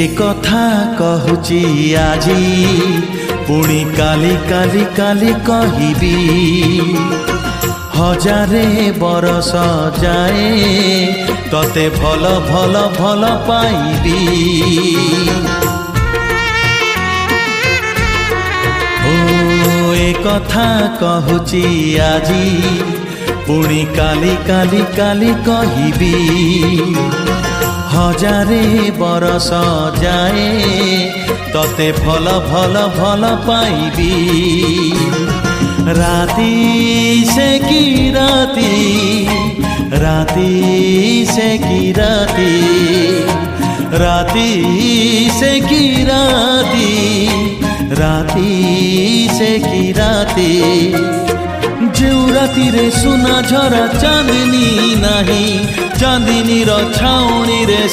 ए कथा कहूची आजी पुणी काली काली काली कहिबी हजारे बरस जाए तते भल भल भल पाइबी ओ ए कथा कहूची आजी पुणी काली काली काली कहिबी हजारे बरस जाए तते भल भल भल पाइबी राती से की राती राती से की राती राती से की राती राती से की राती जो राती रे सुना झरा चांदनी नहीं चांदनी रो छाउनी रे